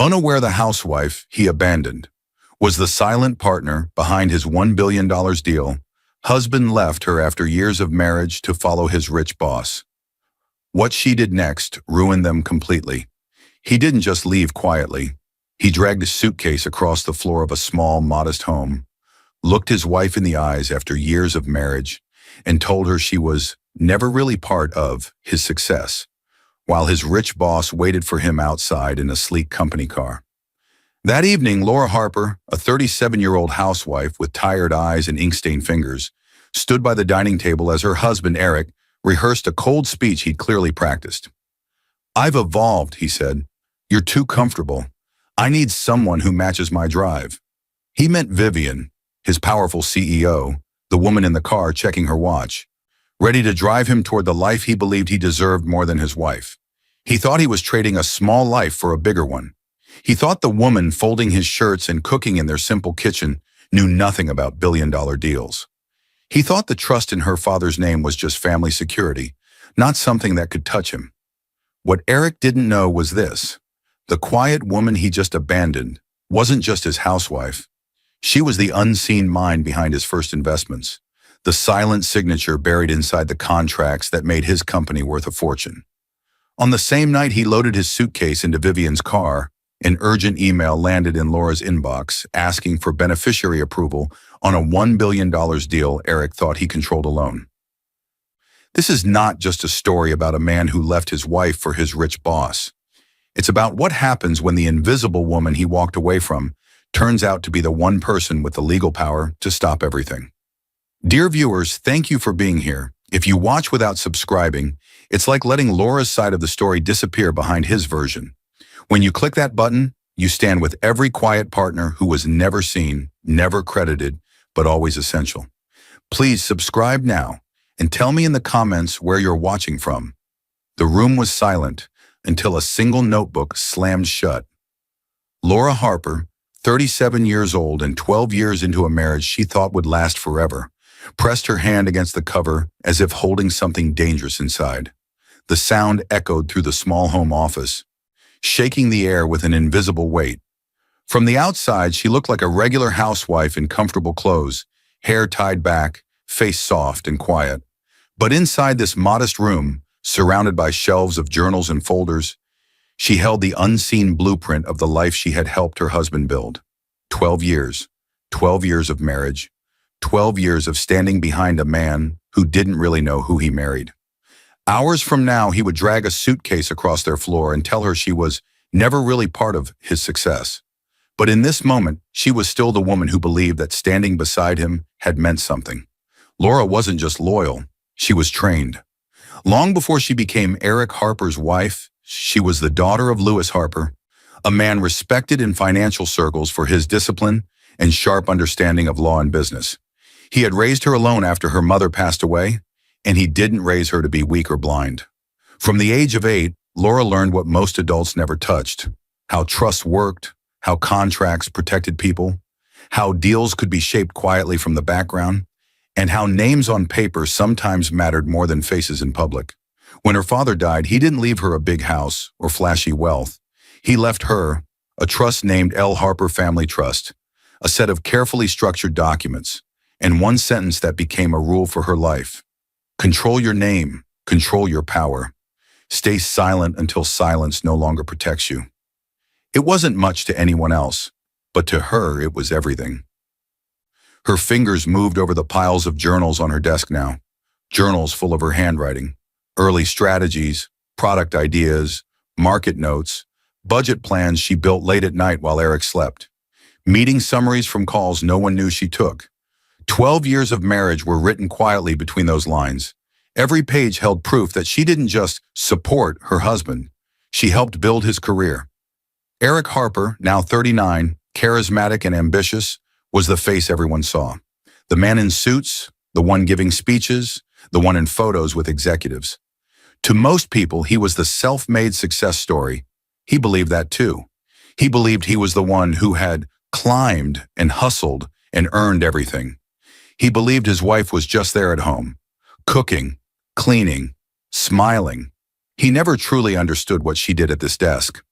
Unaware the housewife he abandoned was the silent partner behind his $1 billion deal. Husband left her after years of marriage to follow his rich boss. What she did next ruined them completely. He didn't just leave quietly. He dragged a suitcase across the floor of a small, modest home, looked his wife in the eyes after years of marriage, and told her she was never really part of his success, while his rich boss waited for him outside in a sleek company car. That evening, Laura Harper, a 37-year-old housewife with tired eyes and ink-stained fingers, stood by the dining table as her husband, Eric, rehearsed a cold speech he'd clearly practiced. "I've evolved," he said. "You're too comfortable. I need someone who matches my drive." He meant Vivian, his powerful CEO, the woman in the car checking her watch, ready to drive him toward the life he believed he deserved more than his wife. He thought he was trading a small life for a bigger one. He thought the woman folding his shirts and cooking in their simple kitchen knew nothing about billion-dollar deals. He thought the trust in her father's name was just family security, not something that could touch him. What Eric didn't know was this: the quiet woman he just abandoned wasn't just his housewife. She was the unseen mind behind his first investments, the silent signature buried inside the contracts that made his company worth a fortune. On the same night he loaded his suitcase into Vivian's car, an urgent email landed in Laura's inbox asking for beneficiary approval on a $1 billion deal Eric thought he controlled alone. This is not just a story about a man who left his wife for his rich boss. It's about what happens when the invisible woman he walked away from turns out to be the one person with the legal power to stop everything. Dear viewers, thank you for being here. If you watch without subscribing, it's like letting Laura's side of the story disappear behind his version. When you click that button, you stand with every quiet partner who was never seen, never credited, but always essential. Please subscribe now and tell me in the comments where you're watching from. The room was silent until a single notebook slammed shut. Laura Harper, 37 years old and 12 years into a marriage she thought would last forever, pressed her hand against the cover as if holding something dangerous inside. The sound echoed through the small home office, shaking the air with an invisible weight. From the outside, she looked like a regular housewife in comfortable clothes, hair tied back, face soft and quiet. But inside this modest room, surrounded by shelves of journals and folders, she held the unseen blueprint of the life she had helped her husband build. 12 years. 12 years of marriage. 12 years of standing behind a man who didn't really know who he married. Hours from now, he would drag a suitcase across their floor and tell her she was never really part of his success. But in this moment, she was still the woman who believed that standing beside him had meant something. Laura wasn't just loyal, she was trained. Long before she became Eric Harper's wife, she was the daughter of Louis Harper, a man respected in financial circles for his discipline and sharp understanding of law and business. He had raised her alone after her mother passed away, and he didn't raise her to be weak or blind. From the age of 8, Laura learned what most adults never touched: how trust worked, how contracts protected people, how deals could be shaped quietly from the background, and how names on paper sometimes mattered more than faces in public. When her father died, he didn't leave her a big house or flashy wealth. He left her a trust named L. Harper Family Trust, a set of carefully structured documents, and one sentence that became a rule for her life: control your name, control your power. Stay silent until silence no longer protects you. It wasn't much to anyone else, but to her it was everything. Her fingers moved over the piles of journals on her desk now, journals full of her handwriting, early strategies, product ideas, market notes, budget plans she built late at night while Eric slept, meeting summaries from calls no one knew she took. 12 years of marriage were written quietly between those lines. Every page held proof that she didn't just support her husband, she helped build his career. Eric Harper, now 39, charismatic and ambitious, was the face everyone saw. The man in suits, the one giving speeches, the one in photos with executives. To most people, he was the self-made success story. He believed that too. He believed he was the one who had climbed and hustled and earned everything. He believed his wife was just there at home, cooking, cleaning, smiling. He never truly understood what she did at this desk.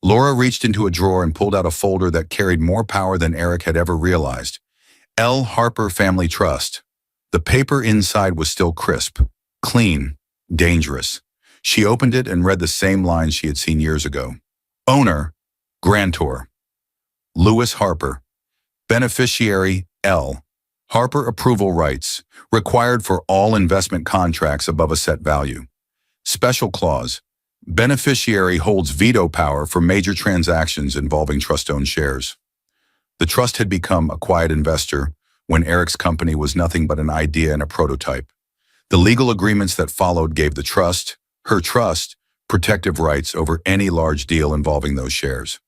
Laura reached into a drawer and pulled out a folder that carried more power than Eric had ever realized. L. Harper Family Trust. The paper inside was still crisp, clean, dangerous. She opened it and read the same lines she had seen years ago. Owner, grantor. Lewis Harper. Beneficiary, L. Harper approval rights, required for all investment contracts above a set value. Special clause. Beneficiary holds veto power for major transactions involving trust-owned shares. The trust had become a quiet investor when Eric's company was nothing but an idea and a prototype. The legal agreements that followed gave the trust, her trust, protective rights over any large deal involving those shares.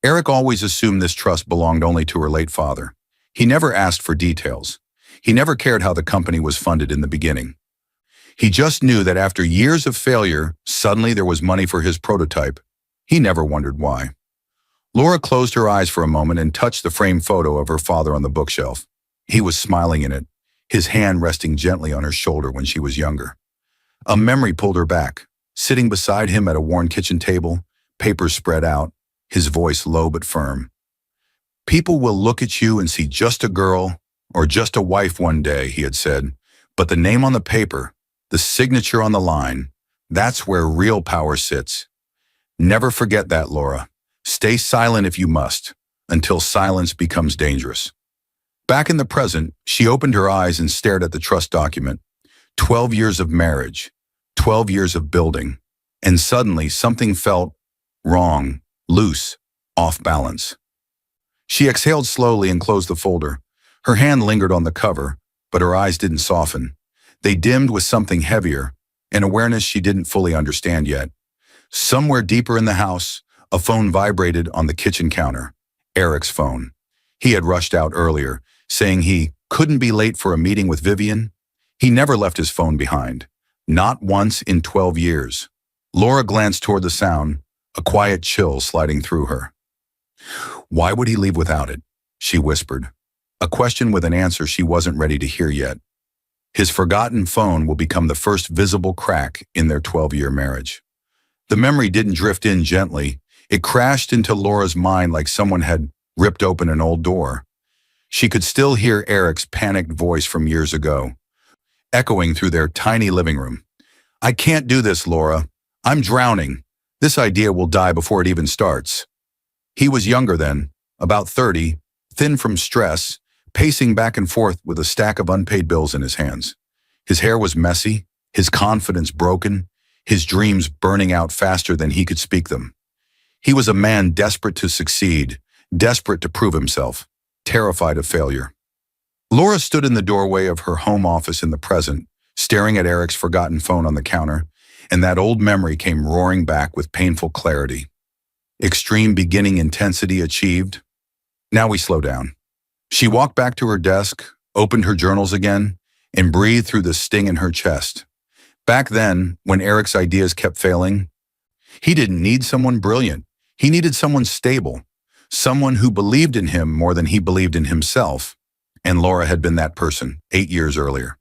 Eric always assumed this trust belonged only to her late father. He never asked for details. He never cared how the company was funded in the beginning. He just knew that after years of failure, suddenly there was money for his prototype. He never wondered why. Laura closed her eyes for a moment and touched the framed photo of her father on the bookshelf. He was smiling in it, his hand resting gently on her shoulder when she was younger. A memory pulled her back. Sitting beside him at a worn kitchen table, papers spread out, his voice low but firm. People will look at you and see just a girl or just a wife one day, he had said, but the name on the paper, the signature on the line, that's where real power sits. Never forget that, Laura. Stay silent if you must, until silence becomes dangerous. Back in the present, she opened her eyes and stared at the trust document. 12 years of marriage, 12 years of building, and suddenly something felt wrong, loose, off balance. She exhaled slowly and closed the folder. Her hand lingered on the cover, but her eyes didn't soften. They dimmed with something heavier, an awareness she didn't fully understand yet. Somewhere deeper in the house, a phone vibrated on the kitchen counter. Eric's phone. He had rushed out earlier, saying he couldn't be late for a meeting with Vivian. He never left his phone behind. Not once in 12 years. Laura glanced toward the sound, a quiet chill sliding through her. Why would he leave without it? She whispered. A question with an answer she wasn't ready to hear yet. His forgotten phone will become the first visible crack in their 12-year marriage. The memory didn't drift in gently. It crashed into Laura's mind like someone had ripped open an old door. She could still hear Eric's panicked voice from years ago, echoing through their tiny living room. I can't do this, Laura. I'm drowning. This idea will die before it even starts. He was younger then, about 30, thin from stress, pacing back and forth with a stack of unpaid bills in his hands. His hair was messy, his confidence broken, his dreams burning out faster than he could speak them. He was a man desperate to succeed, desperate to prove himself, terrified of failure. Laura stood in the doorway of her home office in the present, staring at Eric's forgotten phone on the counter, and that old memory came roaring back with painful clarity. Extreme beginning intensity achieved. Now we slow down. She walked back to her desk, opened her journals again, and breathed through the sting in her chest. Back then, when Eric's ideas kept failing, he didn't need someone brilliant. He needed someone stable, someone who believed in him more than he believed in himself. And Laura had been that person 8 years earlier.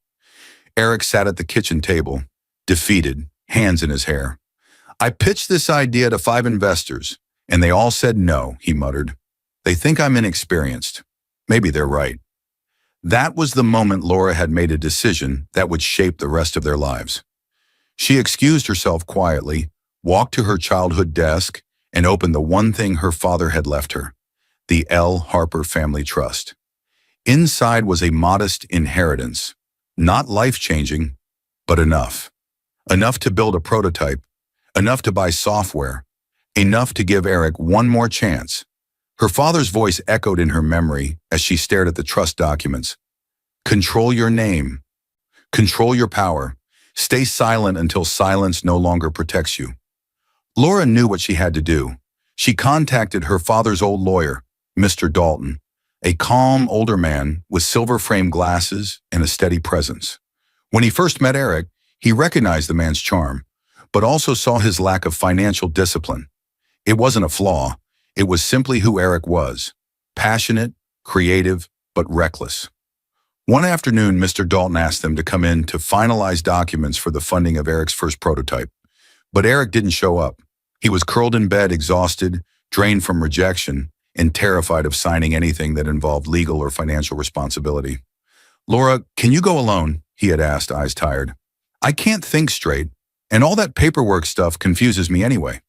Eric sat at the kitchen table, defeated, hands in his hair. I pitched this idea to 5 investors, and they all said no, he muttered. They think I'm inexperienced. Maybe they're right. That was the moment Laura had made a decision that would shape the rest of their lives. She excused herself quietly, walked to her childhood desk, and opened the one thing her father had left her, the L. Harper Family Trust. Inside was a modest inheritance, not life-changing, but enough. Enough to build a prototype, enough to buy software, enough to give Eric one more chance. Her father's voice echoed in her memory as she stared at the trust documents. Control your name. Control your power. Stay silent until silence no longer protects you. Laura knew what she had to do. She contacted her father's old lawyer, Mr. Dalton, a calm older man with silver-framed glasses and a steady presence. When he first met Eric, he recognized the man's charm, but also saw his lack of financial discipline. It wasn't a flaw. It was simply who Eric was, passionate, creative, but reckless. One afternoon, Mr. Dalton asked them to come in to finalize documents for the funding of Eric's first prototype. But Eric didn't show up. He was curled in bed, exhausted, drained from rejection, and terrified of signing anything that involved legal or financial responsibility. "Laura, can you go alone?" he had asked, eyes tired. "I can't think straight, and all that paperwork stuff confuses me anyway."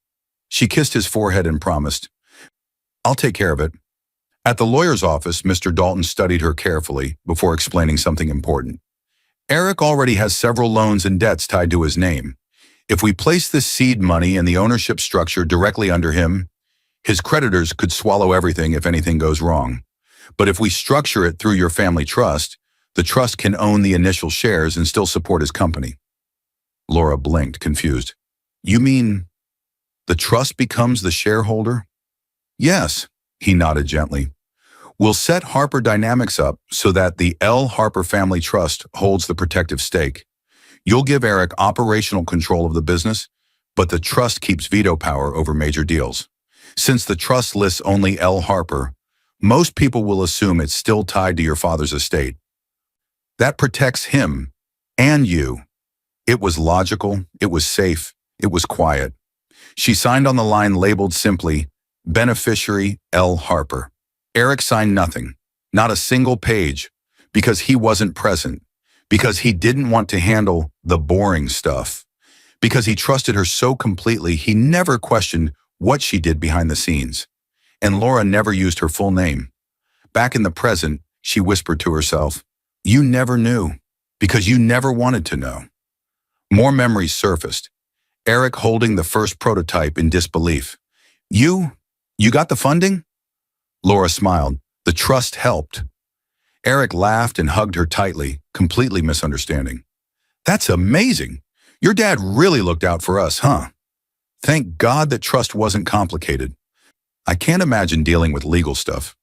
She kissed his forehead and promised, "I'll take care of it." At the lawyer's office, Mr. Dalton studied her carefully before explaining something important. "Eric already has several loans and debts tied to his name. If we place this seed money and the ownership structure directly under him, his creditors could swallow everything if anything goes wrong. But if we structure it through your family trust, the trust can own the initial shares and still support his company." Laura blinked, confused. "You mean the trust becomes the shareholder?" "Yes," he nodded gently. "We'll set Harper Dynamics up so that the L. Harper Family Trust holds the protective stake. You'll give Eric operational control of the business, but the trust keeps veto power over major deals. Since the trust lists only L. Harper, most people will assume it's still tied to your father's estate. That protects him and you." It was logical, it was safe, it was quiet. She signed on the line labeled simply, "Beneficiary L. Harper." Eric signed nothing, not a single page, because he wasn't present, because he didn't want to handle the boring stuff, because he trusted her so completely he never questioned what she did behind the scenes. And Laura never used her full name. Back in the present, she whispered to herself, "You never knew, because you never wanted to know." More memories surfaced. Eric holding the first prototype in disbelief. You got the funding?" Laura smiled. "The trust helped." Eric laughed and hugged her tightly, completely misunderstanding. "That's amazing. Your dad really looked out for us, huh? Thank God that trust wasn't complicated. I can't imagine dealing with legal stuff."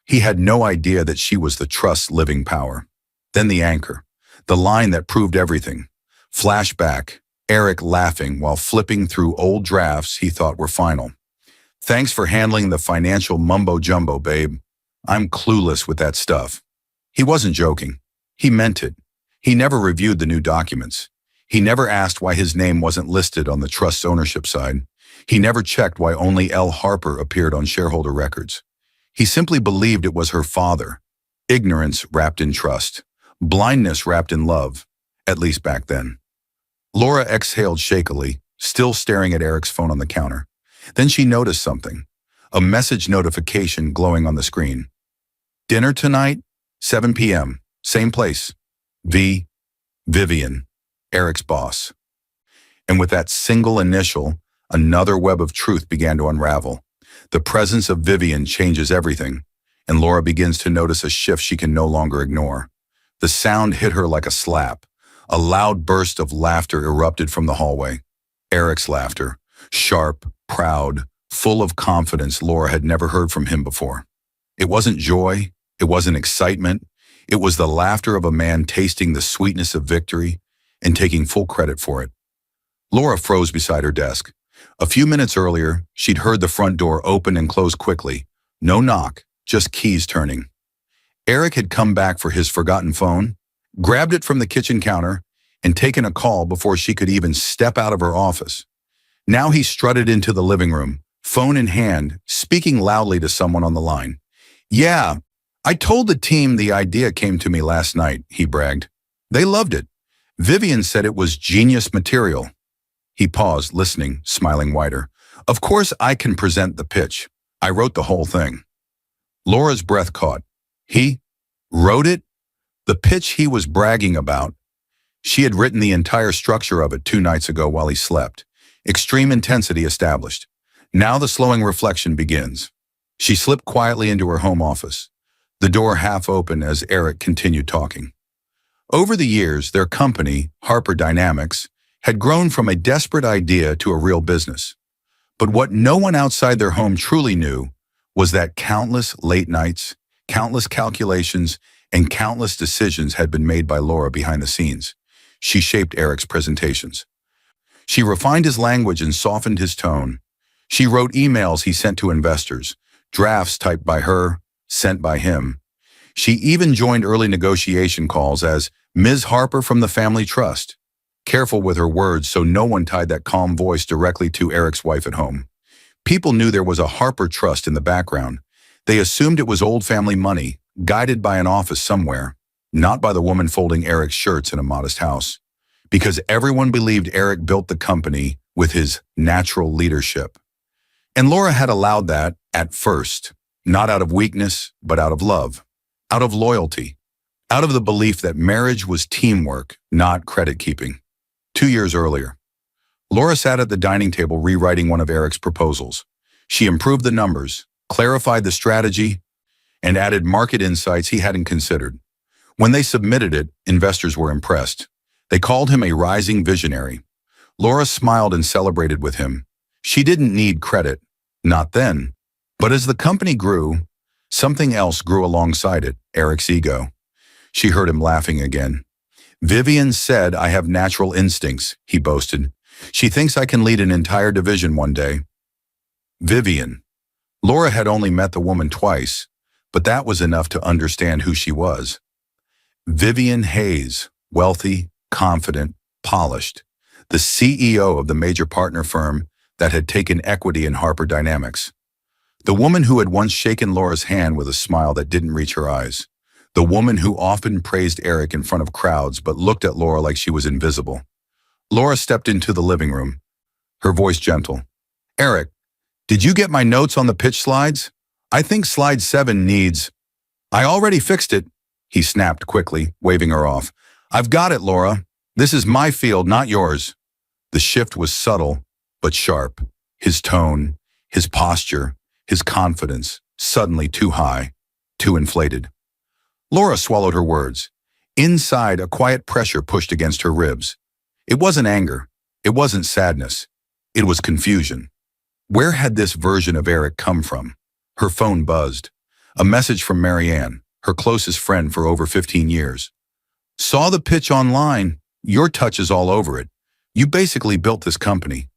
He had no idea that she was the trust's living power. Then the anchor, the line that proved everything. Flashback, Eric laughing while flipping through old drafts he thought were final. "Thanks for handling the financial mumbo-jumbo, babe. I'm clueless with that stuff." He wasn't joking. He meant it. He never reviewed the new documents. He never asked why his name wasn't listed on the trust's ownership side. He never checked why only L. Harper appeared on shareholder records. He simply believed it was her father. Ignorance wrapped in trust. Blindness wrapped in love, at least back then. Laura exhaled shakily, still staring at Eric's phone on the counter. Then she noticed something. A message notification glowing on the screen. "Dinner tonight, 7 p.m., same place. Vivian, Eric's boss." And with that single initial, another web of truth began to unravel. The presence of Vivian changes everything, and Laura begins to notice a shift she can no longer ignore. The sound hit her like a slap. A loud burst of laughter erupted from the hallway. Eric's laughter, sharp, proud, full of confidence Laura had never heard from him before. It wasn't joy, it wasn't excitement, it was the laughter of a man tasting the sweetness of victory and taking full credit for it. Laura froze beside her desk. A few minutes earlier, she'd heard the front door open and close quickly. No knock, just keys turning. Eric had come back for his forgotten phone, grabbed it from the kitchen counter, and taken a call before she could even step out of her office. Now he strutted into the living room, phone in hand, speaking loudly to someone on the line. "Yeah, I told the team the idea came to me last night," he bragged. "They loved it. Vivian said it was genius material." He paused, listening, smiling wider. "Of course I can present the pitch. I wrote the whole thing." Laura's breath caught. He wrote it? The pitch he was bragging about. She had written the entire structure of it 2 nights ago while he slept. Extreme intensity established. Now the slowing reflection begins. She slipped quietly into her home office, the door half open as Eric continued talking. Over the years, their company, Harper Dynamics, had grown from a desperate idea to a real business. But what no one outside their home truly knew was that countless late nights, countless calculations, and countless decisions had been made by Laura behind the scenes. She shaped Eric's presentations. She refined his language and softened his tone. She wrote emails he sent to investors, drafts typed by her, sent by him. She even joined early negotiation calls as Ms. Harper from the Family Trust. careful with her words so no one tied that calm voice directly to Eric's wife at home. People knew there was a Harper trust in the background. They assumed it was old family money, guided by an office somewhere, not by the woman folding Eric's shirts in a modest house. Because everyone believed Eric built the company with his natural leadership. And Laura had allowed that at first, not out of weakness, but out of love, out of loyalty, out of the belief that marriage was teamwork, not credit keeping. 2 years earlier, Laura sat at the dining table rewriting one of Eric's proposals. She improved the numbers, clarified the strategy, and added market insights he hadn't considered. When they submitted it, investors were impressed. They called him a rising visionary. Laura smiled and celebrated with him. She didn't need credit, not then. But as the company grew, something else grew alongside it, Eric's ego. She heard him laughing again. "Vivian said I have natural instincts," he boasted. "She thinks I can lead an entire division one day." Vivian. Laura had only met the woman twice, but that was enough to understand who she was. Vivian Hayes, wealthy, confident, polished, the CEO of the major partner firm that had taken equity in Harper Dynamics. The woman who had once shaken Laura's hand with a smile that didn't reach her eyes. The woman who often praised Eric in front of crowds but looked at Laura like she was invisible. Laura stepped into the living room, her voice gentle. "Eric, did you get my notes on the pitch slides? I think slide 7 needs—" "I already fixed it," he snapped quickly, waving her off. "I've got it, Laura. This is my field, not yours." The shift was subtle, but sharp. His tone, his posture, his confidence, suddenly too high, too inflated. Laura swallowed her words. Inside, a quiet pressure pushed against her ribs. It wasn't anger. It wasn't sadness. It was confusion. Where had this version of Eric come from? Her phone buzzed. A message from Marianne, her closest friend for over 15 years. "Saw the pitch online. Your touch is all over it. You basically built this company."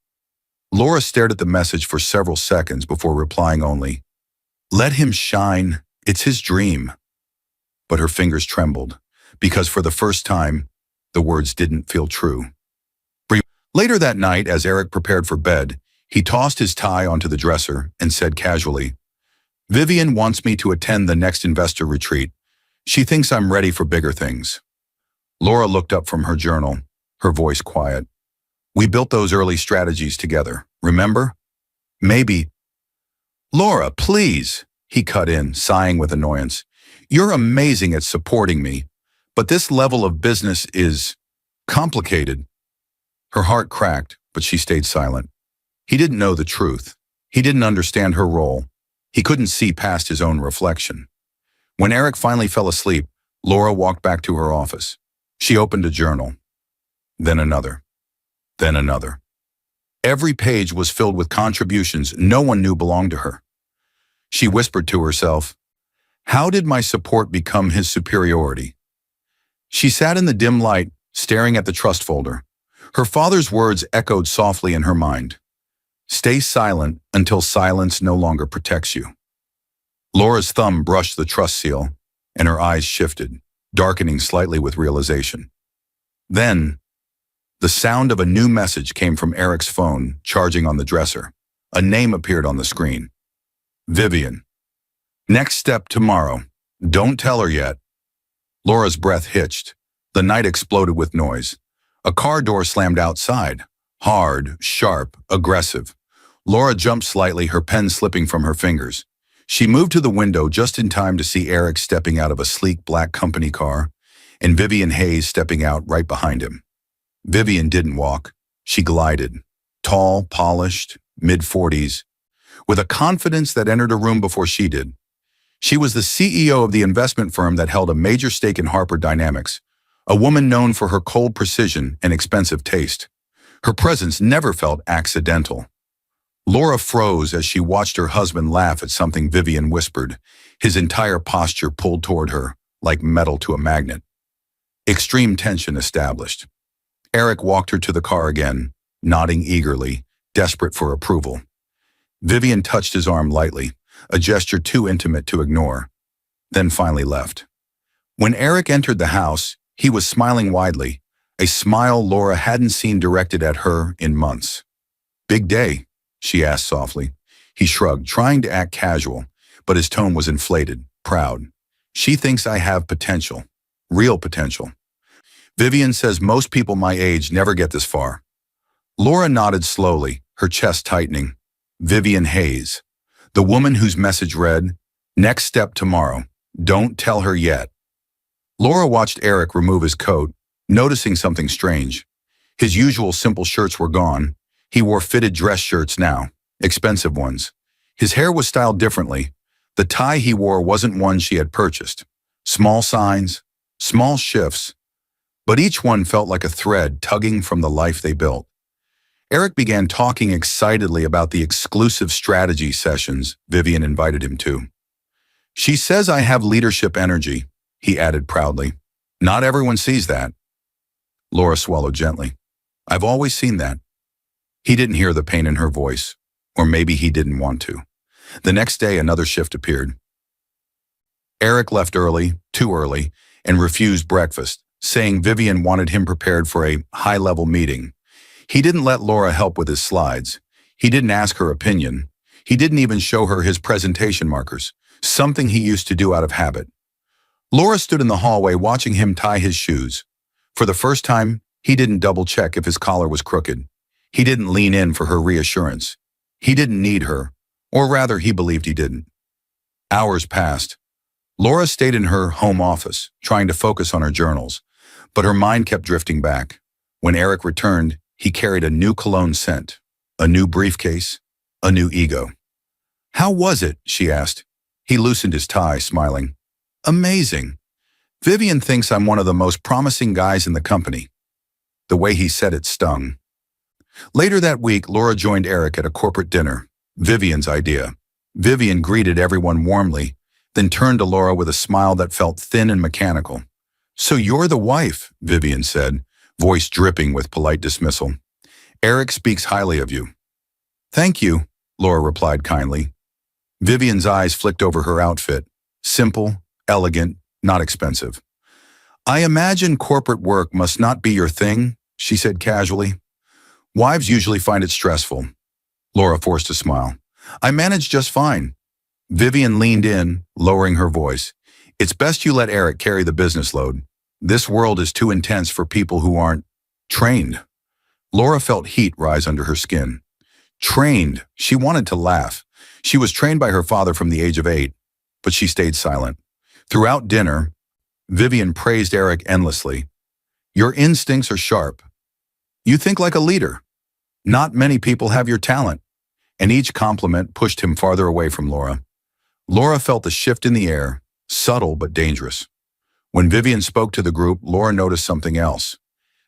Laura stared at the message for several seconds before replying only, "Let him shine. It's his dream." But her fingers trembled, because for the first time, the words didn't feel true. Later that night, as Eric prepared for bed, he tossed his tie onto the dresser and said casually, "Vivian wants me to attend the next investor retreat. She thinks I'm ready for bigger things." Laura looked up from her journal, her voice quiet. "We built those early strategies together, remember? Maybe—" "Laura, please," he cut in, sighing with annoyance. "You're amazing at supporting me, but this level of business is complicated." Her heart cracked, but she stayed silent. He didn't know the truth. He didn't understand her role. He couldn't see past his own reflection. When Eric finally fell asleep, Laura walked back to her office. She opened a journal. Then another. Then another. Every page was filled with contributions no one knew belonged to her. She whispered to herself, "How did my support become his superiority?" She sat in the dim light, staring at the trust folder. Her father's words echoed softly in her mind. "Stay silent until silence no longer protects you." Laura's thumb brushed the trust seal, and her eyes shifted, darkening slightly with realization. Then, the sound of a new message came from Eric's phone, charging on the dresser. A name appeared on the screen. "Vivian. Next step tomorrow. Don't tell her yet." Laura's breath hitched. The night exploded with noise. A car door slammed outside. Hard, sharp, aggressive. Laura jumped slightly, her pen slipping from her fingers. She moved to the window just in time to see Eric stepping out of a sleek black company car, and Vivian Hayes stepping out right behind him. Vivian didn't walk. She glided. Tall, polished, mid-40s, with a confidence that entered a room before she did. She was the CEO of the investment firm that held a major stake in Harper Dynamics, a woman known for her cold precision and expensive taste. Her presence never felt accidental. Laura froze as she watched her husband laugh at something Vivian whispered, his entire posture pulled toward her, like metal to a magnet. Extreme tension established. Eric walked her to the car again, nodding eagerly, desperate for approval. Vivian touched his arm lightly, a gesture too intimate to ignore, then finally left. When Eric entered the house, he was smiling widely, a smile Laura hadn't seen directed at her in months. "Big day?" she asked softly. He shrugged, trying to act casual, but his tone was inflated, proud. "She thinks I have potential. Real potential. Vivian says most people my age never get this far." Laura nodded slowly, her chest tightening. Vivian Hayes. The woman whose message read, "Next step tomorrow. Don't tell her yet." Laura watched Eric remove his coat, noticing something strange. His usual simple shirts were gone. He wore fitted dress shirts now, expensive ones. His hair was styled differently. The tie he wore wasn't one she had purchased. Small signs, small shifts, but each one felt like a thread tugging from the life they built. Eric began talking excitedly about the exclusive strategy sessions Vivian invited him to. "She says I have leadership energy," he added proudly. "Not everyone sees that." Laura swallowed gently. "I've always seen that." He didn't hear the pain in her voice, or maybe he didn't want to. The next day, another shift appeared. Eric left early, too early, and refused breakfast, saying Vivian wanted him prepared for a high-level meeting. He didn't let Laura help with his slides. He didn't ask her opinion. He didn't even show her his presentation markers, something he used to do out of habit. Laura stood in the hallway watching him tie his shoes. For the first time, he didn't double-check if his collar was crooked. He didn't lean in for her reassurance. He didn't need her, or rather, he believed he didn't. Hours passed. Laura stayed in her home office, trying to focus on her journals, but her mind kept drifting back. When Eric returned, he carried a new cologne scent, a new briefcase, a new ego. "How was it?" she asked. He loosened his tie, smiling. "Amazing. Vivian thinks I'm one of the most promising guys in the company." The way he said it stung. Later that week, Laura joined Eric at a corporate dinner, Vivian's idea. Vivian greeted everyone warmly, then turned to Laura with a smile that felt thin and mechanical. "So you're the wife," Vivian said, voice dripping with polite dismissal. "Eric speaks highly of you." "Thank you," Laura replied kindly. Vivian's eyes flicked over her outfit. Simple, elegant, not expensive. "I imagine corporate work must not be your thing," she said casually. "Wives usually find it stressful." Laura forced a smile. "I manage just fine." Vivian leaned in, lowering her voice. "It's best you let Eric carry the business load. This world is too intense for people who aren't trained." Laura felt heat rise under her skin. Trained. She wanted to laugh. She was trained by her father from the age of 8, but she stayed silent. Throughout dinner, Vivian praised Eric endlessly. "Your instincts are sharp. You think like a leader. Not many people have your talent." And each compliment pushed him farther away from Laura. Laura felt the shift in the air, subtle but dangerous. When Vivian spoke to the group, Laura noticed something else.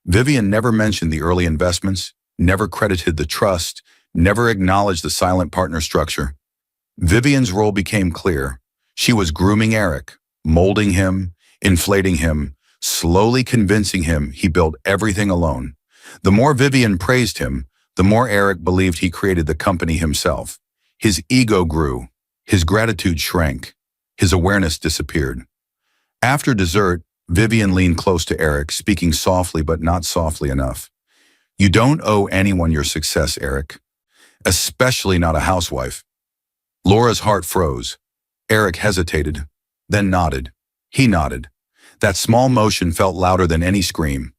Vivian never mentioned the early investments, never credited the trust, never acknowledged the silent partner structure. Vivian's role became clear. She was grooming Eric, molding him, inflating him, slowly convincing him he built everything alone. The more Vivian praised him, the more Eric believed he created the company himself. His ego grew, his gratitude shrank, his awareness disappeared. After dessert, Vivian leaned close to Eric, speaking softly but not softly enough. "You don't owe anyone your success, Eric. Especially not a housewife." Laura's heart froze. Eric hesitated, then nodded. He nodded. That small motion felt louder than any scream.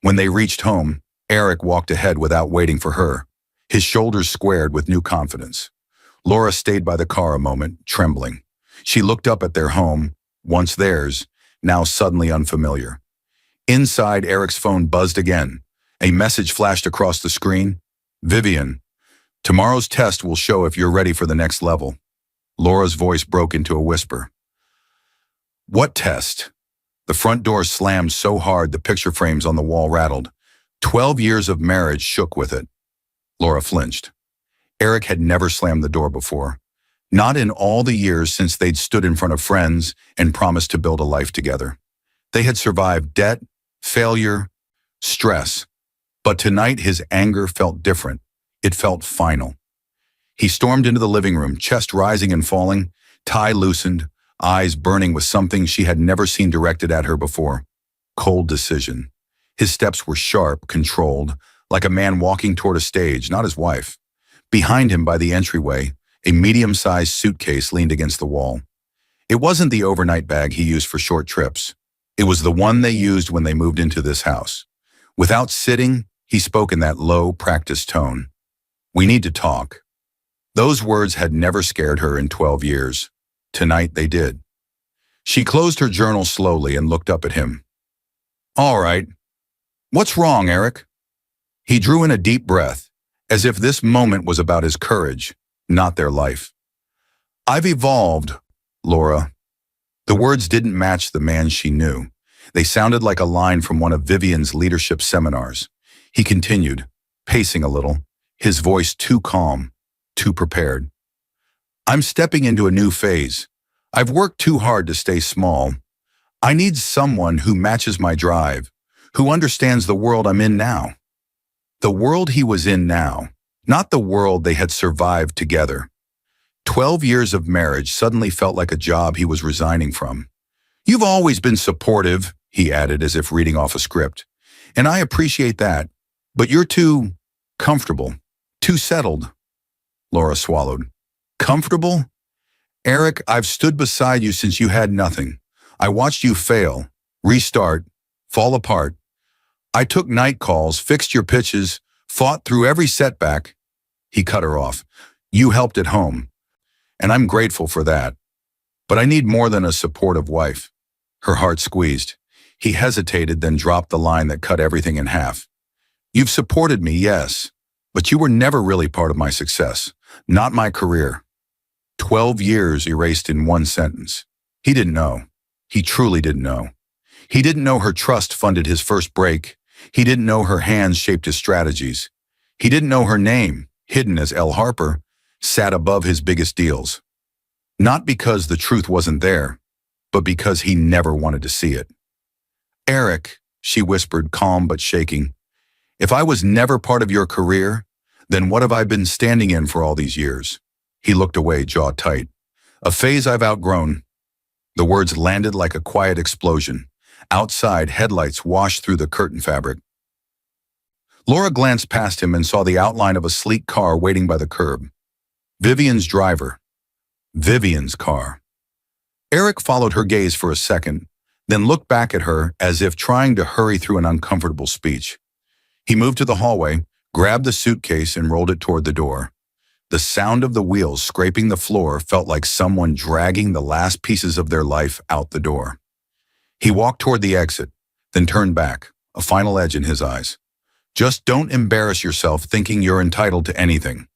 When they reached home, Eric walked ahead without waiting for her, his shoulders squared with new confidence. Laura stayed by the car a moment, trembling. She looked up at their home, once theirs, now suddenly unfamiliar. Inside, Eric's phone buzzed again. A message flashed across the screen. "Vivian, tomorrow's test will show if you're ready for the next level." Laura's voice broke into a whisper. "What test?" The front door slammed so hard the picture frames on the wall rattled. 12 years of marriage shook with it. Laura flinched. Eric had never slammed the door before. Not in all the years since they'd stood in front of friends and promised to build a life together. They had survived debt, failure, stress. But tonight his anger felt different. It felt final. He stormed into the living room, chest rising and falling, tie loosened, eyes burning with something she had never seen directed at her before. Cold decision. His steps were sharp, controlled, like a man walking toward a stage, not his wife. Behind him by the entryway, a medium-sized suitcase leaned against the wall. It wasn't the overnight bag he used for short trips. It was the one they used when they moved into this house. Without sitting, he spoke in that low, practiced tone. "We need to talk." Those words had never scared her in 12 years. Tonight they did. She closed her journal slowly and looked up at him. "All right. What's wrong, Eric?" He drew in a deep breath, as if this moment was about his courage, not their life. "I've evolved, Laura." The words didn't match the man she knew. They sounded like a line from one of Vivian's leadership seminars. He continued, pacing a little, his voice too calm, too prepared. "I'm stepping into a new phase. I've worked too hard to stay small. I need someone who matches my drive, who understands the world I'm in now." The world he was in now, not the world they had survived together. 12 years of marriage suddenly felt like a job he was resigning from. "You've always been supportive," he added as if reading off a script. "And I appreciate that, but you're too comfortable, too settled." Laura swallowed. "Comfortable? Eric, I've stood beside you since you had nothing. I watched you fail, restart, fall apart. I took night calls, fixed your pitches, fought through every setback." He cut her off. "You helped at home, and I'm grateful for that. But I need more than a supportive wife." Her heart squeezed. He hesitated, then dropped the line that cut everything in half. "You've supported me, yes, but you were never really part of my success, not my career." 12 years erased in one sentence. He didn't know. He truly didn't know. He didn't know her trust funded his first break. He didn't know her hands shaped his strategies. He didn't know her name, hidden as L. Harper, sat above his biggest deals. Not because the truth wasn't there, but because he never wanted to see it. "Eric," she whispered, calm but shaking, "if I was never part of your career, then what have I been standing in for all these years?" He looked away, jaw tight. "A phase I've outgrown." The words landed like a quiet explosion. Outside, headlights washed through the curtain fabric. Laura glanced past him and saw the outline of a sleek car waiting by the curb. Vivian's driver. Vivian's car. Eric followed her gaze for a second, then looked back at her as if trying to hurry through an uncomfortable speech. He moved to the hallway, grabbed the suitcase, and rolled it toward the door. The sound of the wheels scraping the floor felt like someone dragging the last pieces of their life out the door. He walked toward the exit, then turned back, a final edge in his eyes. "Just don't embarrass yourself thinking you're entitled to anything."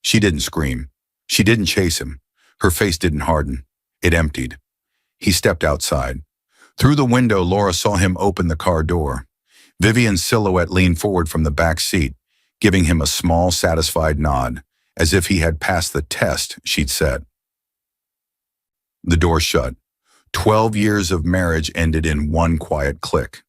She didn't scream. She didn't chase him. Her face didn't harden. It emptied. He stepped outside. Through the window, Laura saw him open the car door. Vivian's silhouette leaned forward from the back seat, giving him a small, satisfied nod, as if he had passed the test she'd set. The door shut. 12 years of marriage ended in one quiet click.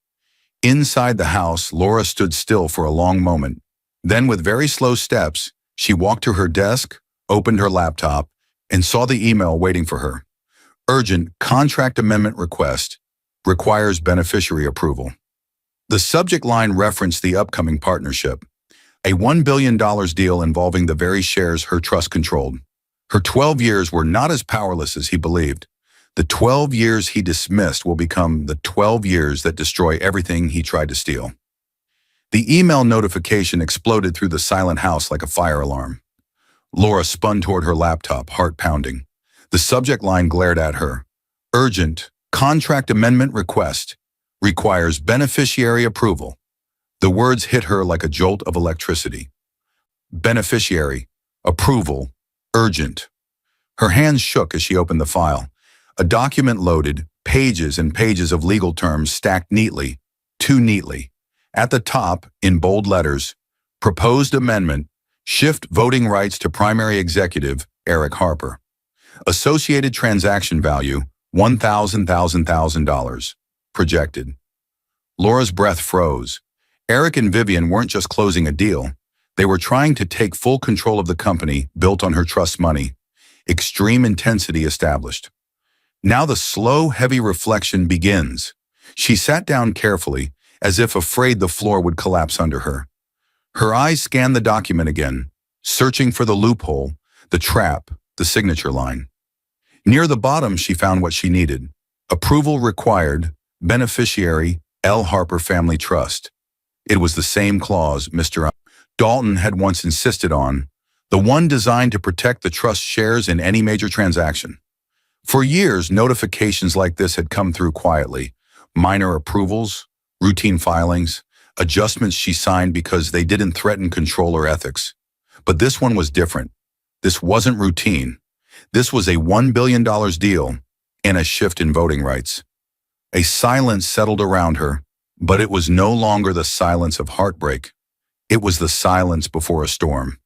Inside the house, Laura stood still for a long moment. Then, with very slow steps, she walked to her desk, opened her laptop, and saw the email waiting for her. "Urgent contract amendment request. Requires beneficiary approval." The subject line referenced the upcoming partnership, a $1 billion deal involving the very shares her trust controlled. Her 12 years were not as powerless as he believed. The 12 years he dismissed will become the 12 years that destroy everything he tried to steal. The email notification exploded through the silent house like a fire alarm. Laura spun toward her laptop, heart pounding. The subject line glared at her. "Urgent contract amendment request. Requires beneficiary approval." The words hit her like a jolt of electricity. Beneficiary, approval, urgent. Her hands shook as she opened the file. A document loaded, pages and pages of legal terms stacked neatly, too neatly. At the top, in bold letters, "Proposed amendment, shift voting rights to primary executive, Eric Harper. Associated transaction value, $1,000. Projected." Laura's breath froze. Eric and Vivian weren't just closing a deal. They were trying to take full control of the company built on her trust money. Extreme intensity established. Now the slow, heavy reflection begins. She sat down carefully, as if afraid the floor would collapse under her. Her eyes scanned the document again, searching for the loophole, the trap, the signature line. Near the bottom, she found what she needed. Approval required, beneficiary, L. Harper Family Trust. It was the same clause Mr. Dalton had once insisted on, the one designed to protect the trust shares in any major transaction. For years, notifications like this had come through quietly. Minor approvals, routine filings, adjustments she signed because they didn't threaten control or ethics. But this one was different. This wasn't routine. This was a $1 billion deal and a shift in voting rights. A silence settled around her, but it was no longer the silence of heartbreak. It was the silence before a storm.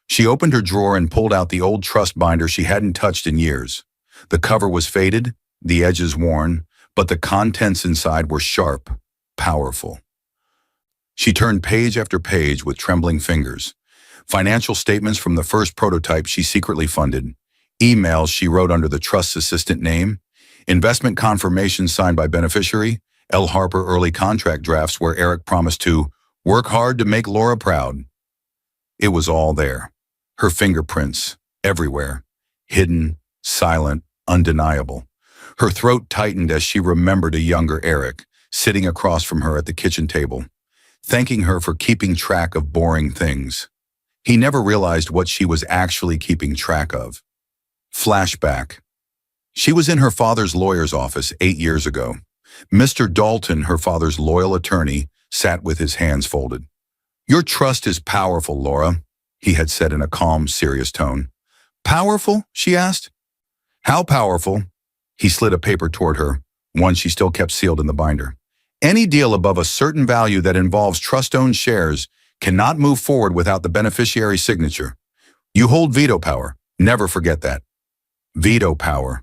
She opened her drawer and pulled out the old trust binder she hadn't touched in years. The cover was faded, the edges worn, but the contents inside were sharp, powerful. She turned page after page with trembling fingers. Financial statements from the first prototype she secretly funded, emails she wrote under the trust's assistant name, investment confirmation signed by beneficiary, L. Harper early contract drafts where Eric promised to work hard to make Laura proud. It was all there. Her fingerprints, everywhere, hidden, silent, undeniable. Her throat tightened as she remembered a younger Eric, sitting across from her at the kitchen table, thanking her for keeping track of boring things. He never realized what she was actually keeping track of. Flashback. She was in her father's lawyer's office 8 years ago. Mr. Dalton, her father's loyal attorney, sat with his hands folded. "Your trust is powerful, Laura," he had said in a calm, serious tone. "Powerful?" she asked. "How powerful?" He slid a paper toward her, one she still kept sealed in the binder. "Any deal above a certain value that involves trust-owned shares cannot move forward without the beneficiary's signature. You hold veto power. Never forget that." Veto power.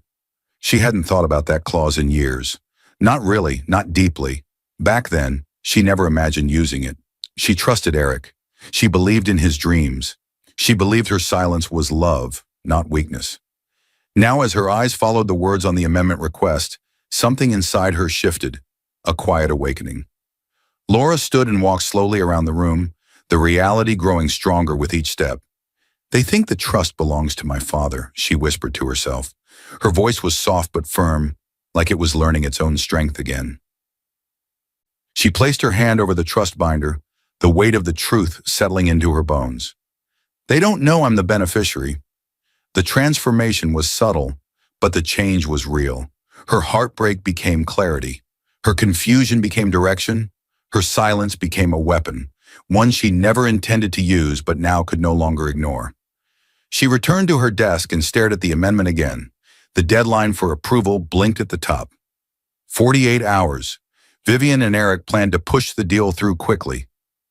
She hadn't thought about that clause in years. Not really, not deeply. Back then, she never imagined using it. She trusted Eric. She believed in his dreams. She believed her silence was love, not weakness. Now, as her eyes followed the words on the amendment request, something inside her shifted, a quiet awakening. Laura stood and walked slowly around the room, the reality growing stronger with each step. "They think the trust belongs to my father," she whispered to herself. Her voice was soft but firm, like it was learning its own strength again. She placed her hand over the trust binder, the weight of the truth settling into her bones. "They don't know I'm the beneficiary." The transformation was subtle, but the change was real. Her heartbreak became clarity. Her confusion became direction. Her silence became a weapon, one she never intended to use but now could no longer ignore. She returned to her desk and stared at the amendment again. The deadline for approval blinked at the top. 48 hours. Vivian and Eric planned to push the deal through quickly.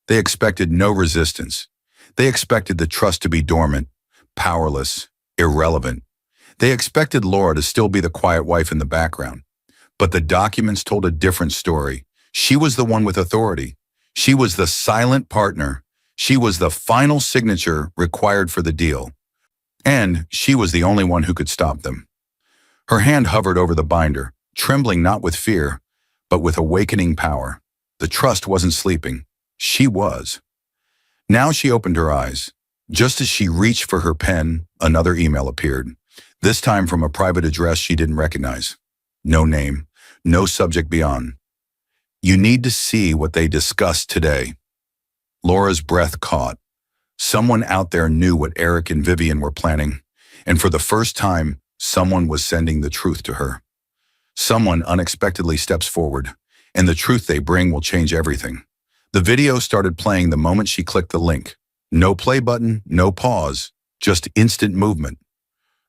They expected no resistance. They expected the trust to be dormant, powerless, irrelevant. They expected Laura to still be the quiet wife in the background. But the documents told a different story. She was the one with authority. She was the silent partner. She was the final signature required for the deal. And she was the only one who could stop them. Her hand hovered over the binder, trembling not with fear, but with awakening power. The trust wasn't sleeping. She was. Now she opened her eyes. Just as she reached for her pen, another email appeared, this time from a private address she didn't recognize. No name, no subject beyond. "You need to see what they discussed today." Laura's breath caught. Someone out there knew what Eric and Vivian were planning, and for the first time, someone was sending the truth to her. Someone unexpectedly steps forward, and the truth they bring will change everything. The video started playing the moment she clicked the link. No play button, no pause, just instant movement.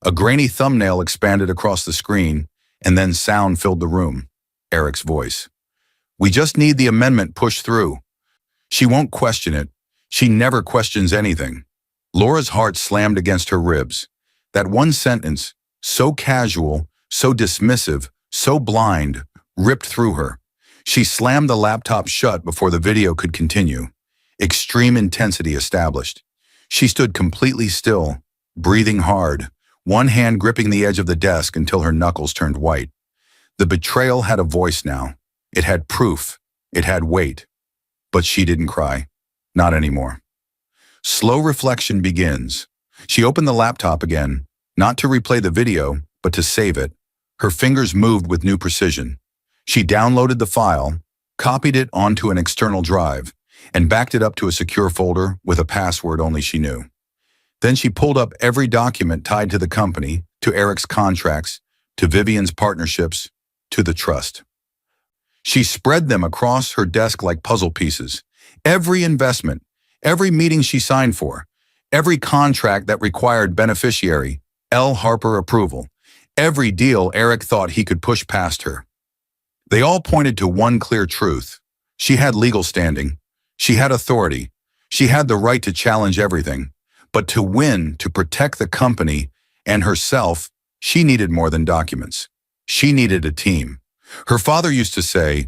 A grainy thumbnail expanded across the screen, and then sound filled the room. Eric's voice. "We just need the amendment pushed through." She won't question it. She never questions anything. Laura's heart slammed against her ribs. That one sentence, so casual, so dismissive, so blind, ripped through her. She slammed the laptop shut before the video could continue. Extreme intensity established. She stood completely still, breathing hard, one hand gripping the edge of the desk until her knuckles turned white. The betrayal had a voice now. It had proof. It had weight, but she didn't cry. Not anymore. Slow reflection begins. She opened the laptop again, not to replay the video, but to save it. Her fingers moved with new precision. She downloaded the file, copied it onto an external drive, and backed it up to a secure folder with a password only she knew. Then she pulled up every document tied to the company, to Eric's contracts, to Vivian's partnerships, to the trust. She spread them across her desk like puzzle pieces. Every investment, every meeting she signed for, every contract that required beneficiary, L. Harper approval, every deal Eric thought he could push past her. They all pointed to one clear truth. She had legal standing. She had authority. She had the right to challenge everything. But to win, to protect the company and herself, she needed more than documents. She needed a team. Her father used to say,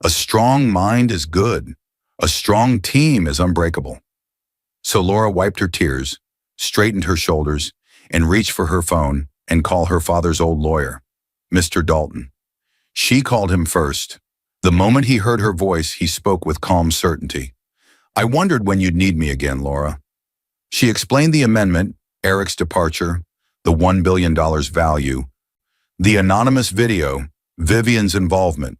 "A strong mind is good. A strong team is unbreakable." So Laura wiped her tears, straightened her shoulders, and reached for her phone and called her father's old lawyer, Mr. Dalton. She called him first. The moment he heard her voice, he spoke with calm certainty. "I wondered when you'd need me again, Laura." She explained the amendment, Eric's departure, the $1 billion value, the anonymous video, Vivian's involvement.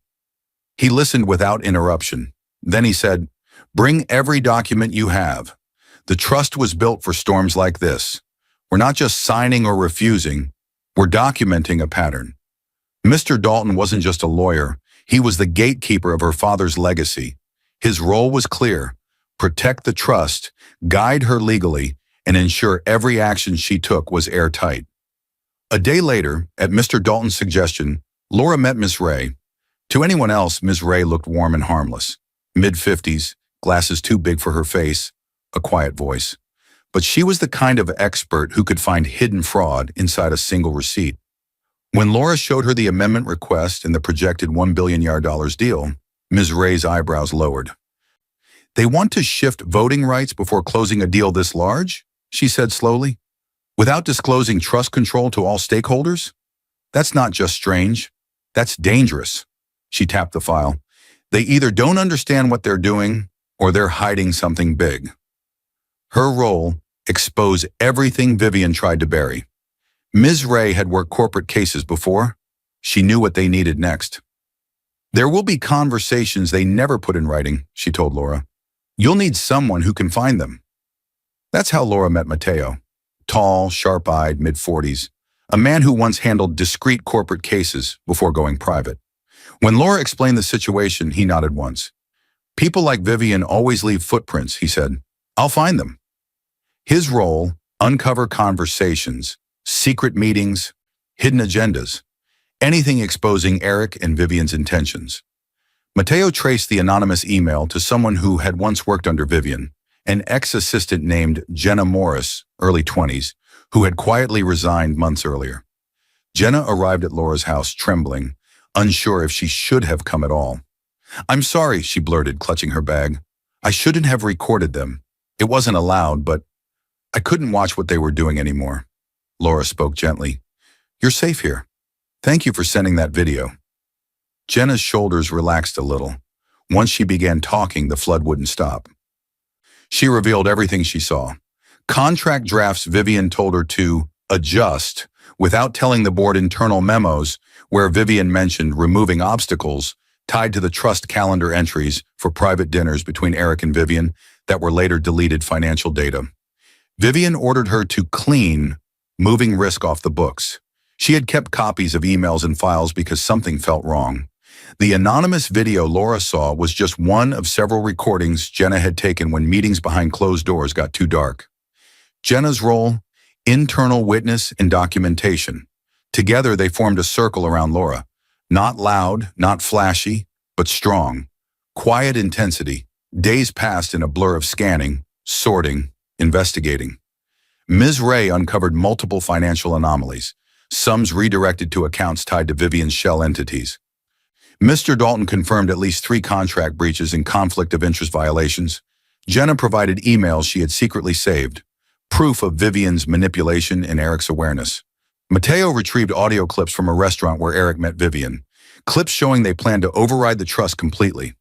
He listened without interruption. Then he said, "Bring every document you have. The trust was built for storms like this. We're not just signing or refusing, we're documenting a pattern." Mr. Dalton wasn't just a lawyer, he was the gatekeeper of her father's legacy. His role was clear: protect the trust, guide her legally, and ensure every action she took was airtight. A day later, at Mr. Dalton's suggestion, Laura met Miss Ray. To anyone else, Ms. Ray looked warm and harmless. Mid-50s, glasses too big for her face, a quiet voice. But she was the kind of expert who could find hidden fraud inside a single receipt. When Laura showed her the amendment request and the projected $1 billion deal, Ms. Ray's eyebrows lowered. "They want to shift voting rights before closing a deal this large?" she said slowly. "Without disclosing trust control to all stakeholders? That's not just strange, that's dangerous." She tapped the file. "They either don't understand what they're doing or they're hiding something big." Her role: expose everything Vivian tried to bury. Ms. Ray had worked corporate cases before. She knew what they needed next. "There will be conversations they never put in writing," she told Laura. "You'll need someone who can find them." That's how Laura met Mateo. Tall, sharp-eyed, mid-40s, a man who once handled discreet corporate cases before going private. When Laura explained the situation, he nodded once. "People like Vivian always leave footprints," he said. "I'll find them." His role: uncover conversations, secret meetings, hidden agendas, anything exposing Eric and Vivian's intentions. Mateo traced the anonymous email to someone who had once worked under Vivian, an ex-assistant named Jenna Morris, early 20s, who had quietly resigned months earlier. Jenna arrived at Laura's house trembling, unsure if she should have come at all. "I'm sorry," she blurted, clutching her bag. "I shouldn't have recorded them. It wasn't allowed, but I couldn't watch what they were doing anymore." Laura spoke gently. "You're safe here. Thank you for sending that video." Jenna's shoulders relaxed a little. Once she began talking, the flood wouldn't stop. She revealed everything she saw. Contract drafts Vivian told her to adjust without telling the board internal memos where Vivian mentioned removing obstacles tied to the trust calendar entries for private dinners between Eric and Vivian that were later deleted financial data. Vivian ordered her to clean, moving risk off the books. She had kept copies of emails and files because something felt wrong. The anonymous video Laura saw was just one of several recordings Jenna had taken when meetings behind closed doors got too dark. Jenna's role: internal witness and documentation. Together they formed a circle around Laura. Not loud, not flashy, but strong. Quiet intensity. Days passed in a blur of scanning, sorting, investigating. Ms. Ray uncovered multiple financial anomalies, sums redirected to accounts tied to Vivian's shell entities. Mr. Dalton confirmed at least 3 contract breaches and conflict of interest violations. Jenna provided emails she had secretly saved, proof of Vivian's manipulation and Eric's awareness. Mateo retrieved audio clips from a restaurant where Eric met Vivian, clips showing they planned to override the trust completely.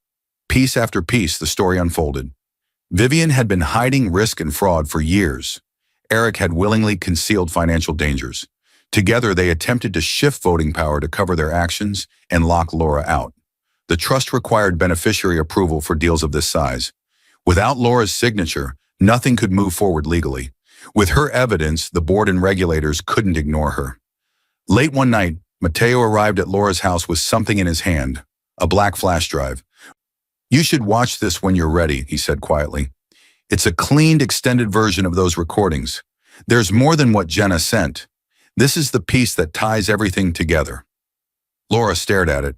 Piece after piece, the story unfolded. Vivian had been hiding risk and fraud for years. Eric had willingly concealed financial dangers. Together, they attempted to shift voting power to cover their actions and lock Laura out. The trust required beneficiary approval for deals of this size. Without Laura's signature, nothing could move forward legally. With her evidence, the board and regulators couldn't ignore her. Late one night, Mateo arrived at Laura's house with something in his hand, a black flash drive. "You should watch this when you're ready," he said quietly. "It's a cleaned, extended version of those recordings. There's more than what Jenna sent. This is the piece that ties everything together." Laura stared at it.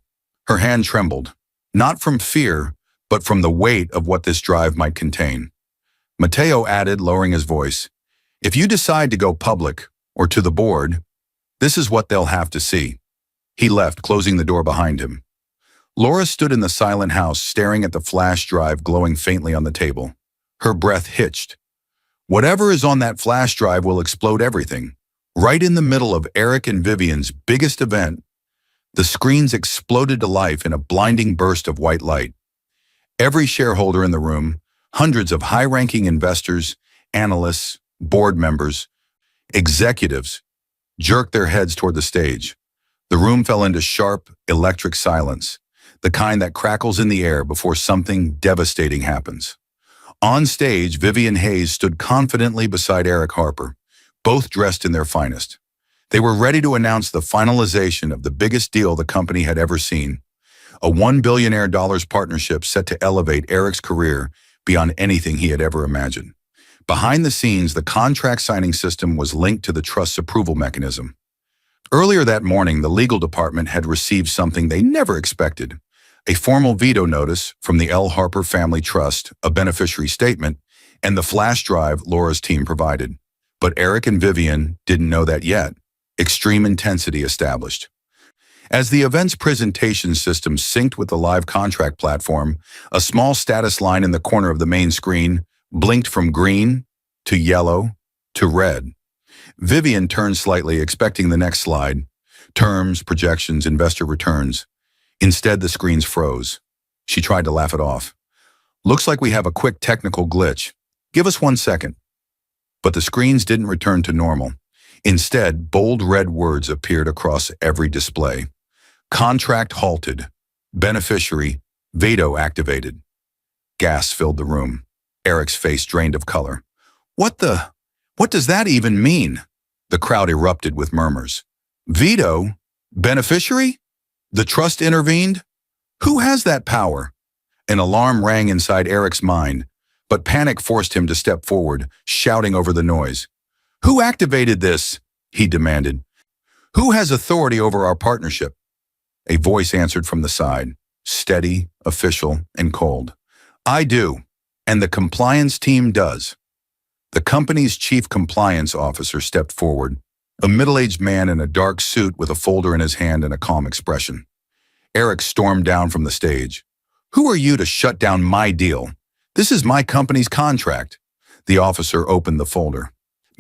Her hand trembled, not from fear, but from the weight of what this drive might contain. Mateo added, lowering his voice, "If you decide to go public, or to the board, this is what they'll have to see." He left, closing the door behind him. Laura stood in the silent house, staring at the flash drive glowing faintly on the table. Her breath hitched. Whatever is on that flash drive will explode everything. Right in the middle of Eric and Vivian's biggest event, the screens exploded to life in a blinding burst of white light. Every shareholder in the room, hundreds of high-ranking investors, analysts, board members, executives, jerked their heads toward the stage. The room fell into sharp, electric silence, the kind that crackles in the air before something devastating happens. On stage, Vivian Hayes stood confidently beside Eric Harper, both dressed in their finest. They were ready to announce the finalization of the biggest deal the company had ever seen, a $1 billion partnership set to elevate Eric's career beyond anything he had ever imagined. Behind the scenes, the contract signing system was linked to the trust's approval mechanism. Earlier that morning, the legal department had received something they never expected: a formal veto notice from the L. Harper Family Trust, a beneficiary statement, and the flash drive Laura's team provided. But Eric and Vivian didn't know that yet. Extreme intensity established. As the event's presentation system synced with the live contract platform, a small status line in the corner of the main screen blinked from green to yellow to red. Vivian turned slightly, expecting the next slide: terms, projections, investor returns. Instead, the screens froze. She tried to laugh it off. "Looks like we have a quick technical glitch. Give us 1 second." But the screens didn't return to normal. Instead, bold red words appeared across every display. Contract halted. Beneficiary, veto activated. Gas filled the room. Eric's face drained of color. What does that even mean?" The crowd erupted with murmurs. "Veto? Beneficiary? The trust intervened? Who has that power?" An alarm rang inside Eric's mind, but panic forced him to step forward, shouting over the noise. "Who activated this?" he demanded. "Who has authority over our partnership?" A voice answered from the side, steady, official, and cold. "I do, and the compliance team does." The company's chief compliance officer stepped forward, a middle-aged man in a dark suit with a folder in his hand and a calm expression. Eric stormed down from the stage. "Who are you to shut down my deal? This is my company's contract." The officer opened the folder.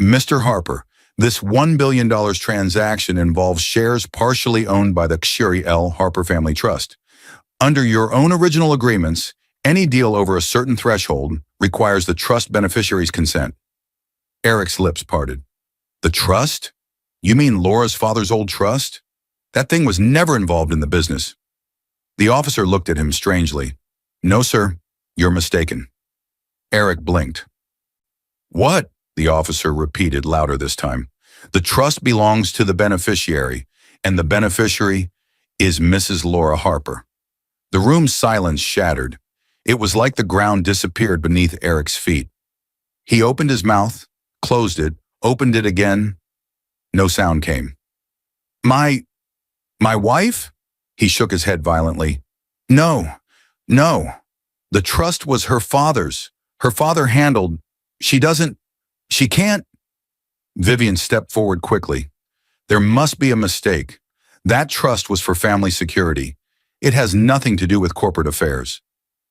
"Mr. Harper, this $1 billion transaction involves shares partially owned by the Kshuri L. Harper Family Trust. Under your own original agreements, any deal over a certain threshold requires the trust beneficiary's consent." Eric's lips parted. "The trust? You mean Laura's father's old trust? That thing was never involved in the business." The officer looked at him strangely. "No, sir, you're mistaken." Eric blinked. "What?" the officer repeated louder this time. "The trust belongs to the beneficiary, and the beneficiary is Mrs. Laura Harper." The room's silence shattered. It was like the ground disappeared beneath Eric's feet. He opened his mouth, closed it, opened it again. No sound came. My wife?" He shook his head violently. No. The trust was her father's. Her father handled. She can't." Vivian stepped forward quickly. "There must be a mistake. That trust was for family security. It has nothing to do with corporate affairs."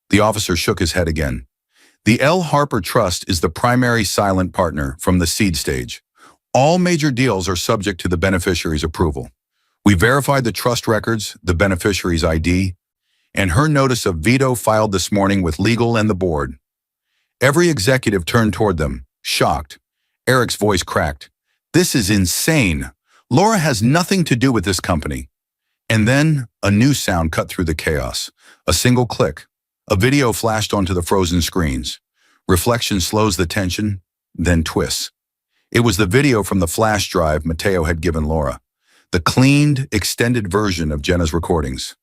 The officer shook his head again. "The L. Harper Trust is the primary silent partner from the seed stage. All major deals are subject to the beneficiary's approval. We verified the trust records, the beneficiary's ID. and her notice of veto filed this morning with legal and the board. Every executive turned toward them, shocked. Eric's voice cracked. This is insane. Laura has nothing to do with this company. And then a new sound cut through the chaos. A single click. A video flashed onto the frozen screens. Reflection slows the tension, then twists. It was the video from the flash drive Mateo had given Laura. The cleaned, extended version of Jenna's recordings.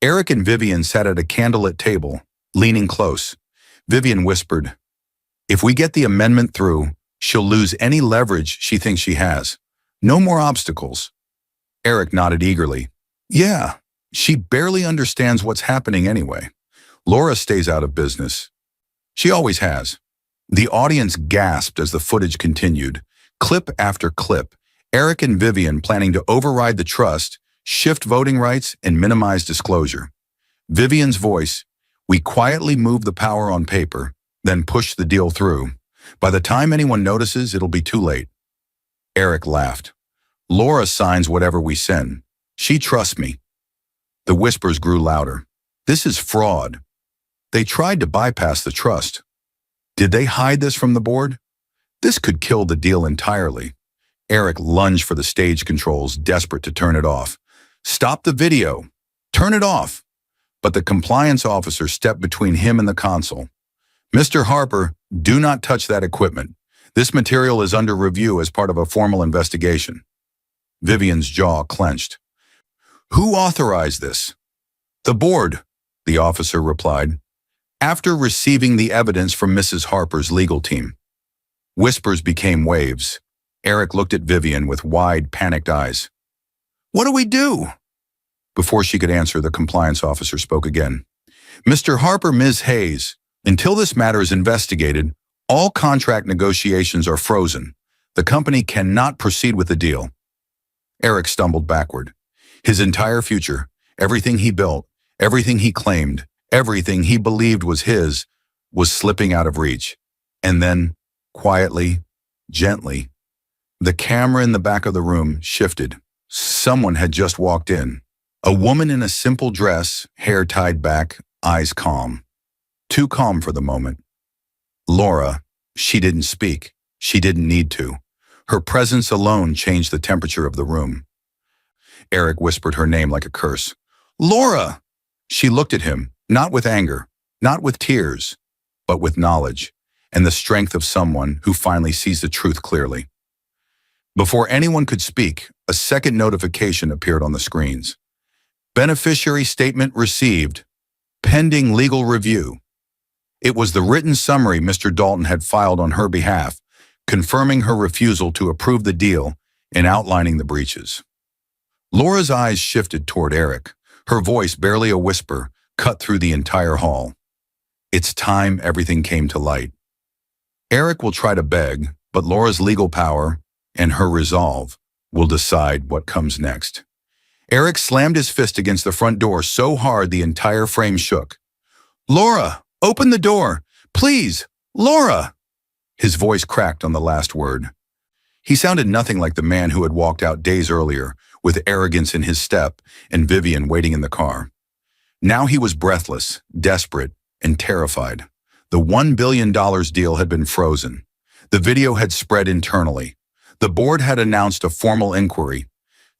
Eric and Vivian sat at a candlelit table, leaning close. Vivian whispered, "If we get the amendment through, she'll lose any leverage she thinks she has. No more obstacles." Eric nodded eagerly. "Yeah, she barely understands what's happening anyway. Laura stays out of business. She always has." The audience gasped as the footage continued. Clip after clip, Eric and Vivian planning to override the trust, shift voting rights, and minimize disclosure. Vivian's voice, "We quietly move the power on paper, then push the deal through. By the time anyone notices, it'll be too late." Eric laughed. "Laura signs whatever we send. She trusts me." The whispers grew louder. "This is fraud. They tried to bypass the trust. Did they hide this from the board? This could kill the deal entirely." Eric lunged for the stage controls, desperate to turn it off. "Stop the video! Turn it off!" But the compliance officer stepped between him and the console. "Mr. Harper, do not touch that equipment. This material is under review as part of a formal investigation." Vivian's jaw clenched. "Who authorized this?" "The board," the officer replied, "after receiving the evidence from Mrs. Harper's legal team." Whispers became waves. Eric looked at Vivian with wide, panicked eyes. "What do we do?" Before she could answer, the compliance officer spoke again. "Mr. Harper, Ms. Hayes, until this matter is investigated, all contract negotiations are frozen. The company cannot proceed with the deal." Eric stumbled backward. His entire future, everything he built, everything he claimed, everything he believed was his, was slipping out of reach. And then, quietly, gently, the camera in the back of the room shifted. Someone had just walked in. A woman in a simple dress, hair tied back, eyes calm. Too calm for the moment. Laura. She didn't speak. She didn't need to. Her presence alone changed the temperature of the room. Eric whispered her name like a curse. "Laura!" She looked at him, not with anger, not with tears, but with knowledge, and the strength of someone who finally sees the truth clearly. Before anyone could speak, a second notification appeared on the screens. "Beneficiary statement received. Pending legal review." It was the written summary Mr. Dalton had filed on her behalf, confirming her refusal to approve the deal and outlining the breaches. Laura's eyes shifted toward Eric. Her voice, barely a whisper, cut through the entire hall. It's time everything came to light. Eric will try to beg, but Laura's legal power and her resolve will decide what comes next. Eric slammed his fist against the front door so hard the entire frame shook. "Laura, open the door! Please, Laura!" His voice cracked on the last word. He sounded nothing like the man who had walked out days earlier, with arrogance in his step and Vivian waiting in the car. Now he was breathless, desperate, and terrified. The $1 billion deal had been frozen. The video had spread internally. The board had announced a formal inquiry.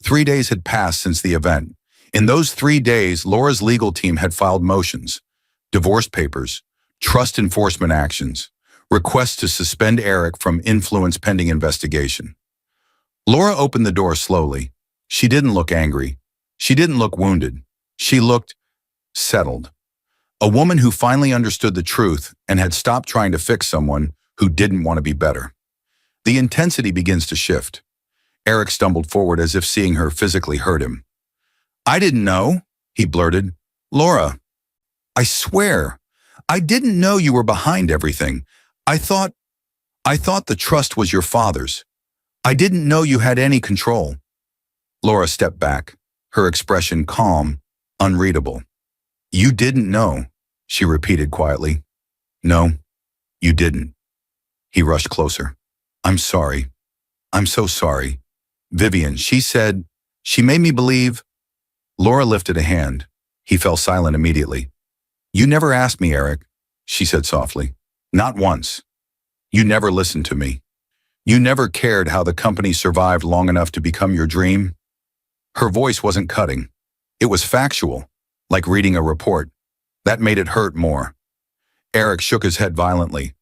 3 days had passed since the event. In those 3 days, Laura's legal team had filed motions, divorce papers, trust enforcement actions, requests to suspend Eric from influence pending investigation. Laura opened the door slowly. She didn't look angry. She didn't look wounded. She looked settled. A woman who finally understood the truth and had stopped trying to fix someone who didn't want to be better. The intensity begins to shift. Eric stumbled forward as if seeing her physically hurt him. "I didn't know," he blurted. "Laura, I swear, I didn't know you were behind everything. I thought the trust was your father's. I didn't know you had any control." Laura stepped back, her expression calm, unreadable. "You didn't know," she repeated quietly. "No, you didn't." He rushed closer. "I'm sorry. I'm so sorry. Vivian, she said, she made me believe." Laura lifted a hand. He fell silent immediately. You never asked me, Eric, she said softly. Not once. You never listened to me. You never cared how the company survived long enough to become your dream. Her voice wasn't cutting. It was factual, like reading a report. That made it hurt more. Eric shook his head violently.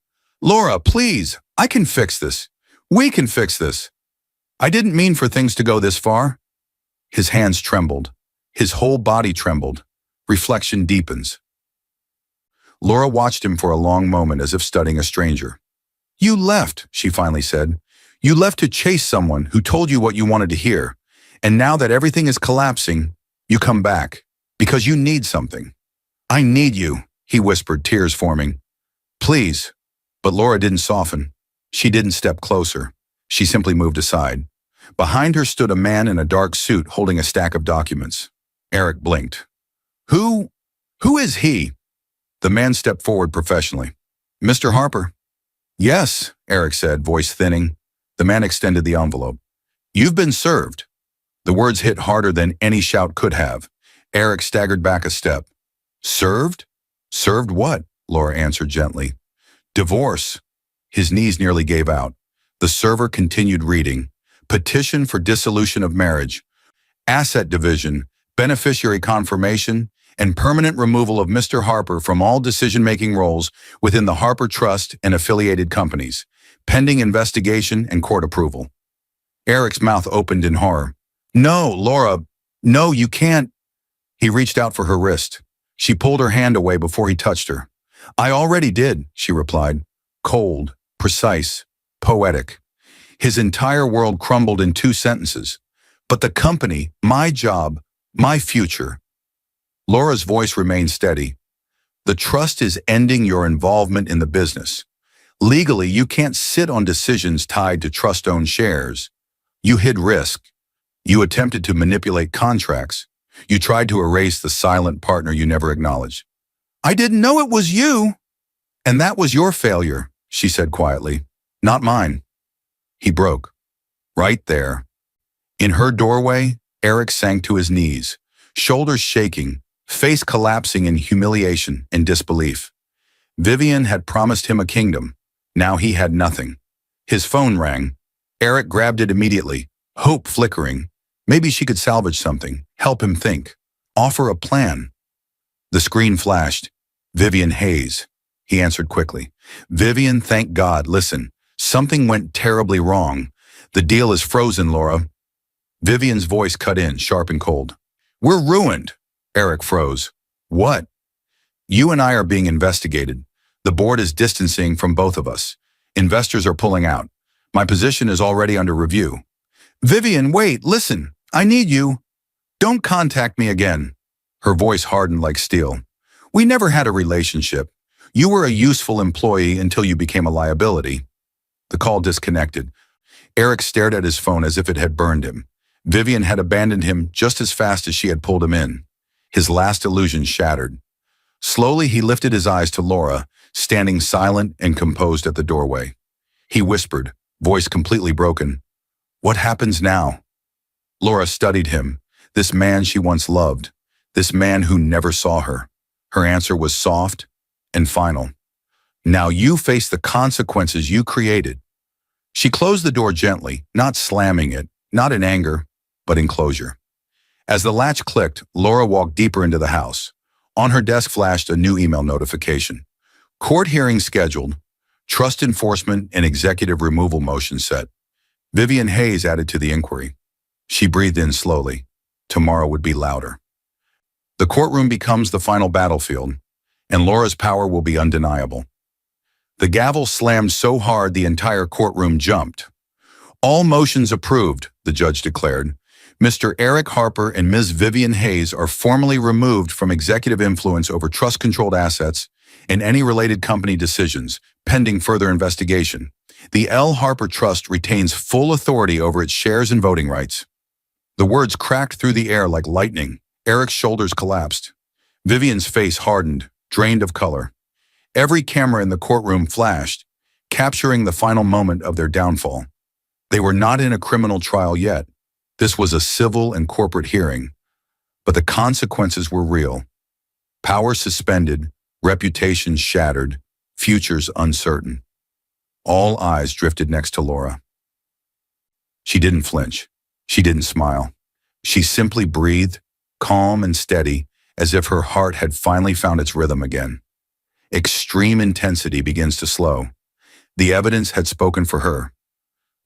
Laura, please, I can fix this. We can fix this. I didn't mean for things to go this far. His hands trembled. His whole body trembled. Reflection deepens. Laura watched him for a long moment as if studying a stranger. You left, she finally said. You left to chase someone who told you what you wanted to hear. And now that everything is collapsing, you come back. Because you need something. I need you, he whispered, tears forming. Please. But Laura didn't soften. She didn't step closer. She simply moved aside. Behind her stood a man in a dark suit holding a stack of documents. Eric blinked. Who is he? The man stepped forward professionally. Mr. Harper. Yes, Eric said, voice thinning. The man extended the envelope. You've been served. The words hit harder than any shout could have. Eric staggered back a step. Served? Served what? Laura answered gently. Divorce. His knees nearly gave out. The server continued reading. Petition for dissolution of marriage. Asset division. Beneficiary confirmation. And permanent removal of Mr. Harper from all decision-making roles within the Harper Trust and affiliated companies, pending investigation and court approval. Eric's mouth opened in horror. No, Laura, no, you can't. He reached out for her wrist. She pulled her hand away before he touched her. I already did, she replied. Cold, precise, poetic. His entire world crumbled in 2 sentences. But the company, my job, my future. Laura's voice remained steady. The trust is ending your involvement in the business. Legally, you can't sit on decisions tied to trust-owned shares. You hid risk. You attempted to manipulate contracts. You tried to erase the silent partner you never acknowledged. I didn't know it was you. And that was your failure, she said quietly. Not mine. He broke. Right there. In her doorway, Eric sank to his knees, shoulders shaking, face collapsing in humiliation and disbelief. Vivian had promised him a kingdom. Now he had nothing. His phone rang. Eric grabbed it immediately, hope flickering. Maybe she could salvage something, help him think, offer a plan. The screen flashed. Vivian Hayes. He answered quickly. Vivian, thank God. Listen, something went terribly wrong. The deal is frozen, Laura. Vivian's voice cut in, sharp and cold. We're ruined. Eric froze. What? You and I are being investigated. The board is distancing from both of us. Investors are pulling out. My position is already under review. Vivian, wait, listen. I need you. Don't contact me again. Her voice hardened like steel. We never had a relationship. You were a useful employee until you became a liability. The call disconnected. Eric stared at his phone as if it had burned him. Vivian had abandoned him just as fast as she had pulled him in. His last illusion shattered. Slowly, he lifted his eyes to Laura, standing silent and composed at the doorway. He whispered, voice completely broken. What happens now? Laura studied him, this man she once loved, this man who never saw her. Her answer was soft and final. Now you face the consequences you created. She closed the door gently, not slamming it, not in anger, but in closure. As the latch clicked, Laura walked deeper into the house. On her desk flashed a new email notification. Court hearing scheduled. Trust enforcement and executive removal motion set. Vivian Hayes added to the inquiry. She breathed in slowly. Tomorrow would be louder. The courtroom becomes the final battlefield, and Laura's power will be undeniable. The gavel slammed so hard the entire courtroom jumped. All motions approved, the judge declared. Mr. Eric Harper and Ms. Vivian Hayes are formally removed from executive influence over trust-controlled assets and any related company decisions, pending further investigation. The L. Harper Trust retains full authority over its shares and voting rights. The words cracked through the air like lightning. Eric's shoulders collapsed. Vivian's face hardened, drained of color. Every camera in the courtroom flashed, capturing the final moment of their downfall. They were not in a criminal trial yet. This was a civil and corporate hearing. But the consequences were real. Power suspended, reputations shattered, futures uncertain. All eyes drifted next to Laura. She didn't flinch. She didn't smile. She simply breathed, calm and steady, as if her heart had finally found its rhythm again. Extreme intensity begins to slow. The evidence had spoken for her.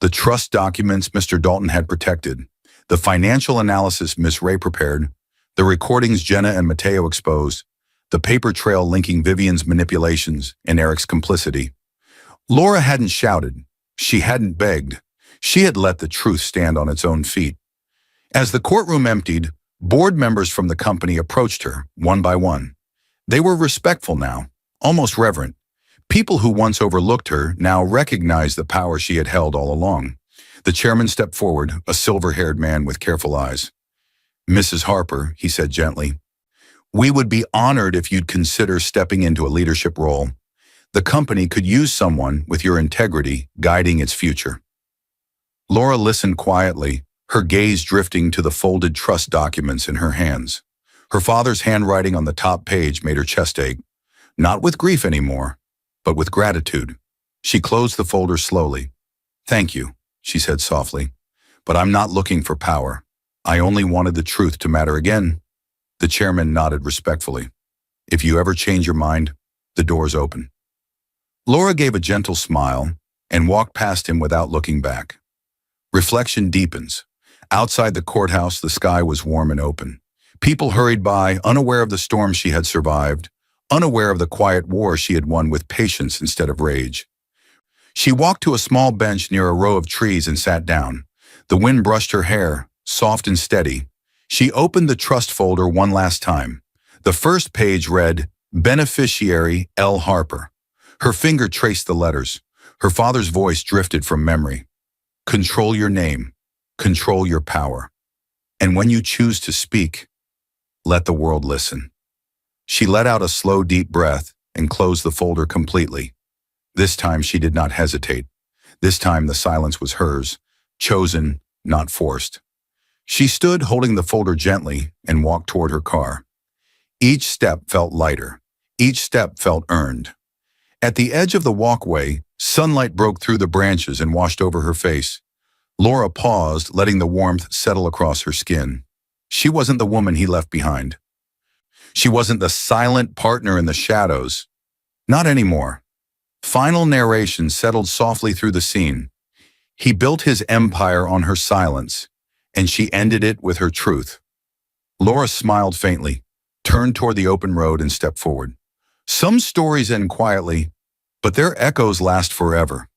The trust documents Mr. Dalton had protected, the financial analysis Miss Ray prepared, the recordings Jenna and Mateo exposed, the paper trail linking Vivian's manipulations and Eric's complicity. Laura hadn't shouted. She hadn't begged. She had let the truth stand on its own feet. As the courtroom emptied, board members from the company approached her, one by one. They were respectful now, almost reverent. People who once overlooked her now recognized the power she had held all along. The chairman stepped forward, a silver-haired man with careful eyes. "Mrs. Harper," he said gently, "we would be honored if you'd consider stepping into a leadership role. The company could use someone with your integrity guiding its future." Laura listened quietly, her gaze drifting to the folded trust documents in her hands. Her father's handwriting on the top page made her chest ache, not with grief anymore, but with gratitude. She closed the folder slowly. "Thank you," she said softly, "but I'm not looking for power. I only wanted the truth to matter again." The chairman nodded respectfully. "If you ever change your mind, the door's open." Laura gave a gentle smile and walked past him without looking back. Reflection deepens. Outside the courthouse, the sky was warm and open. People hurried by, unaware of the storm she had survived, unaware of the quiet war she had won with patience instead of rage. She walked to a small bench near a row of trees and sat down. The wind brushed her hair, soft and steady. She opened the trust folder one last time. The first page read, "Beneficiary L. Harper." Her finger traced the letters. Her father's voice drifted from memory. "Control your name. Control your power. And when you choose to speak, let the world listen." She let out a slow, deep breath and closed the folder completely. This time she did not hesitate. This time the silence was hers, chosen, not forced. She stood holding the folder gently and walked toward her car. Each step felt lighter. Each step felt earned. At the edge of the walkway, sunlight broke through the branches and washed over her face. Laura paused, letting the warmth settle across her skin. She wasn't the woman he left behind. She wasn't the silent partner in the shadows. Not anymore. Final narration settled softly through the scene. He built his empire on her silence, and she ended it with her truth. Laura smiled faintly, turned toward the open road and stepped forward. Some stories end quietly, but their echoes last forever.